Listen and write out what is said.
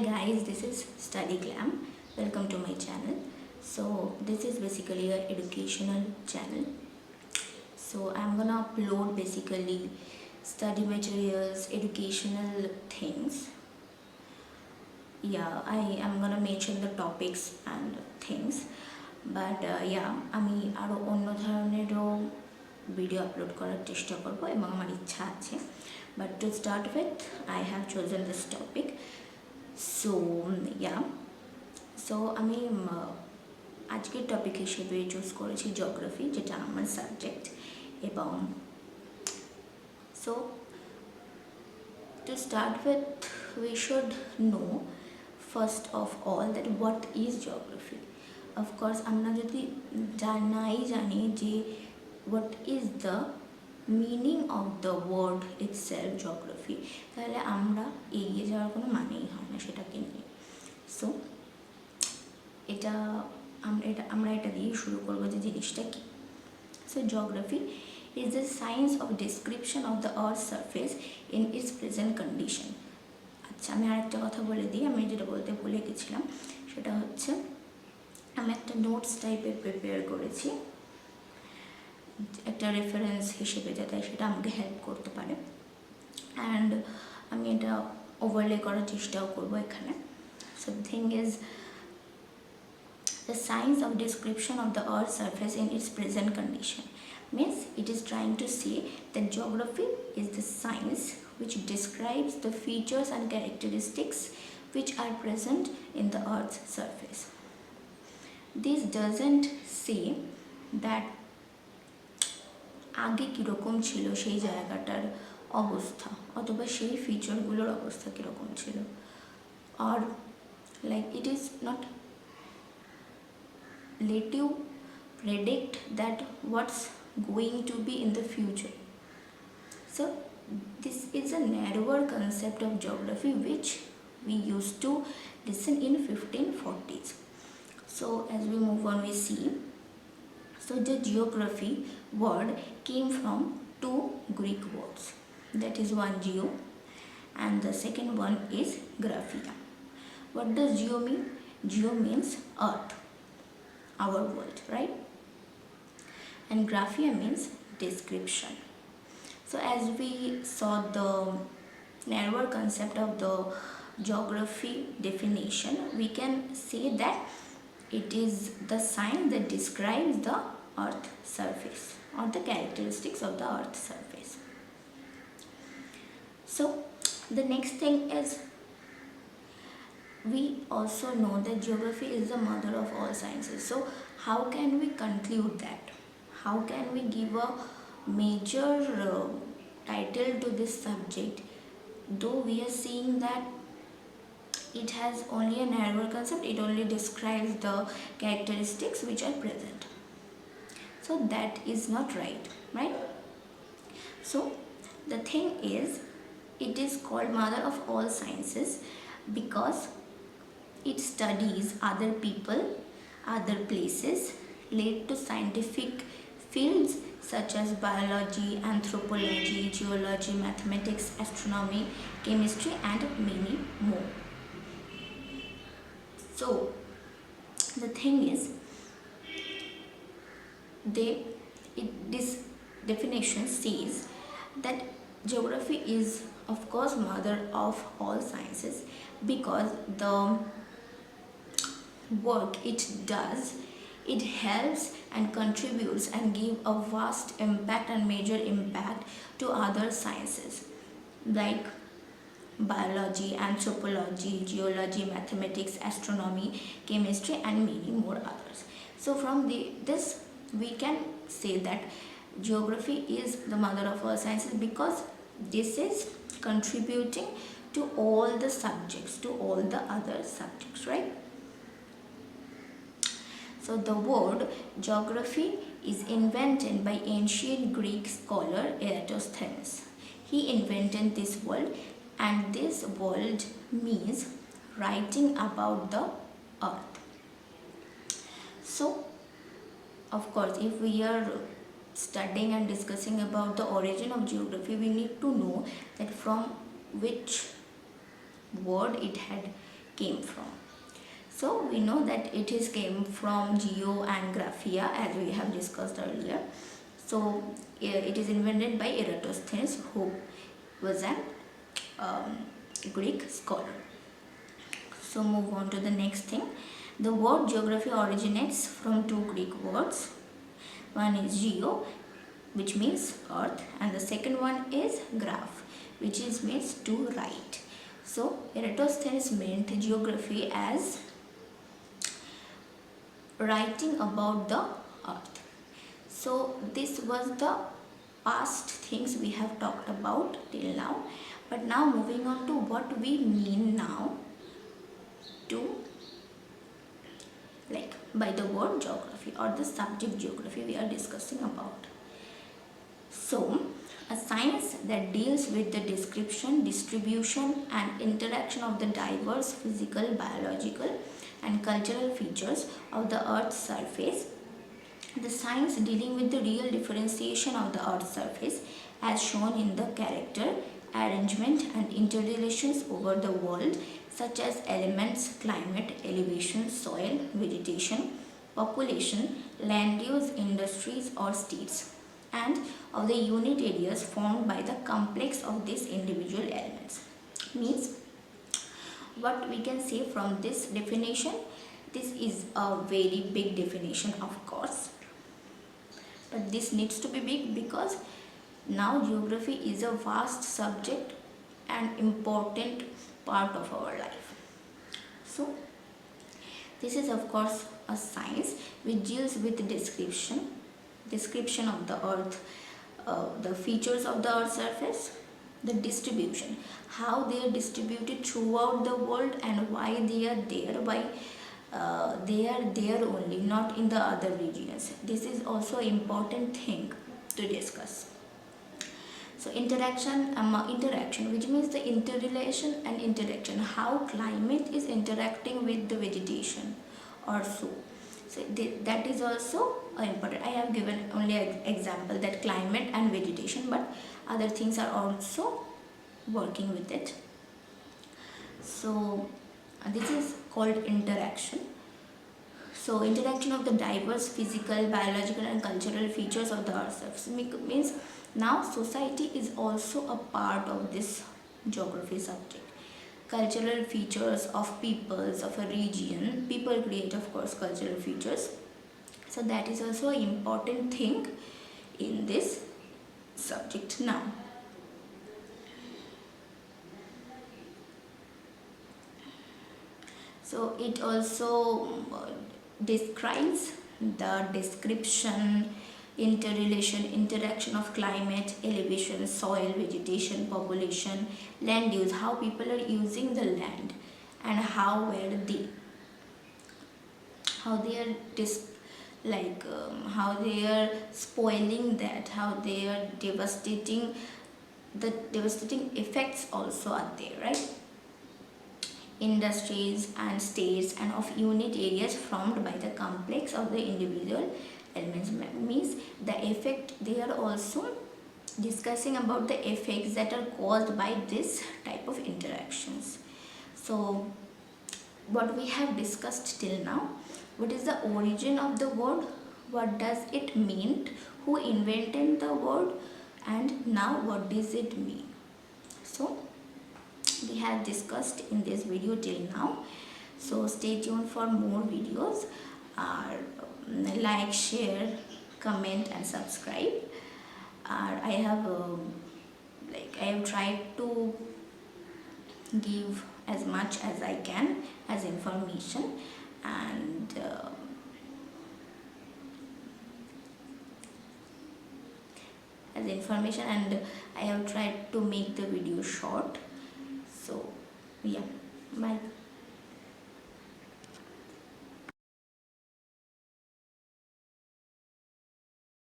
guys, this is StudyGlam. Welcome to my channel. So this is basically an educational channel. So I'm gonna upload basically study materials, educational things. Yeah, I am gonna mention the topics and things. But আমি আরও অন্য ধরনেরও video upload করার চেষ্টা করব এবং আমার ইচ্ছা আছে। But to start with, I have chosen this topic. So আমি আজকের টপিক হিসেবে চুজ করেছি জিওগ্রাফি, যেটা আমার সাবজেক্ট। এবং so to start with, we should know first of all that what is geography. Of course আমরা যদি জানি যে what is the meaning of the word itself geography, তাহলে আমরা এগিয়ে যাওয়ার কোনো মানেই হয় না সেটাকে নিয়ে। সো আমরা এটা দিয়ে শুরু করবো যে জিনিসটা কি। So geography is the science of description of the earth's surface in its present condition. আচ্ছা, আমি আরেকটা কথা বলে দিই, আমি যেটা বলতে ভুলে গেছিলাম সেটা হচ্ছে আমি একটা নোটস টাইপের প্রিপেয়ার করেছি একটা রেফারেন্স হিসেবে, যাতে সেটা আমাকে হেল্প করতে পারে। অ্যান্ড আমি এটা ওভারলে করার চেষ্টাও করবো এখানে। So the thing is the science of description of the earth's surface in its present condition means it is trying to say that geography is the science which describes the features and characteristics which are present in the earth's surface. This doesn't say that আগে কীরকম ছিল সেই জায়গাটার অবস্থা অথবা সেই ফিচারগুলোর অবস্থা কীরকম ছিল, or like it is not let you predict that what's going to be in the future. So this is a narrower concept of geography which we used to listen in 1540s. So as we move on, we see, so the geography word came from two Greek words, that is one geo and the second one is graphia. What does geo mean? Geo means earth, our world, right? And graphia means description. So as we saw the narrower concept of the geography definition, we can say that it is the science that describes the earth surface or the characteristics of the earth surface. So the next thing is, we also know that geography is the mother of all sciences. So how can we conclude that? How can we give a major title to this subject, though we are seeing that it has only a narrower concept, it only describes the characteristics which are present. So that is not right? So the thing is, it is called mother of all sciences because it studies other people, other places, led to scientific fields such as biology, anthropology, geology, mathematics, astronomy, chemistry and many more. So the thing is, this definition says that geography is of course mother of all sciences because the work it does, it helps and contributes and give a vast impact and major impact to other sciences like biology, anthropology, geology, mathematics, astronomy, chemistry and many more others. So from this we can say that geography is the mother of all sciences because this is contributing to all the subjects, to all the other subjects, right? So the word geography is invented by ancient Greek scholar Eratosthenes. He invented this word, and this word means writing about the earth. So of course, if we are studying and discussing about the origin of geography, we need to know that from which word it had came from. So we know that it is came from geo and graphia, as we have discussed earlier. So it is invented by Eratosthenes, who was an Greek scholar. So move on to the next thing. The word geography originates from two Greek words. One is geo, which means earth, and the second one is graph, which is means to write. So Eratosthenes meant geography as writing about the earth. So this was the past things we have talked about till now, but now moving on to what we mean now to, like, by the word geography or the subject geography we are discussing about. So a science that deals with the description, distribution and interaction of the diverse physical, biological and cultural features of the earth's surface. The science dealing with the real differentiation of the earth's surface as shown in the character, arrangement and interrelations over the world, such as elements, climate, elevation, soil, vegetation, population, land use, industries or states, and of the unit areas formed by the complex of these individual elements. Means, what we can say from this definition, this is a very big definition, of course, but this needs to be big because now geography is a vast subject and important part of our life. So this is of course a science which deals with the description of the earth, the features of the earth's surface, the distribution, how they are distributed throughout the world and why they are there, why they are there only, not in the other regions. This is also an important thing to discuss. So interaction, which means the interrelation and interaction, how climate is interacting with the vegetation or so. So that is also important. I have given only an example that climate and vegetation, but other things are also working with it. So this is called interaction. So interaction of the diverse physical, biological and cultural features of the earth surface means now society is also a part of this geography subject. Cultural features of peoples of a region, people create of course cultural features. So that is also an important thing in this subject now. So it also describes the description, interrelation, interaction of climate, elevation, soil, vegetation, population, land use, how people are using the land and how they are how they are spoiling that, how they are devastating, the devastating effects also are there, right? Industries and states and of unit areas formed by the complex of the individual elements. Means the effect, they are also discussing about the effects that are caused by this type of interactions. So what we have discussed till now, what is the origin of the word, what does it mean, who invented the word, and now what does it mean. So we have discussed in this video till now. So stay tuned for more videos. Like, share, comment and subscribe. I have tried to give as much as I can as information and I have tried to make the video short. So yeah, bye.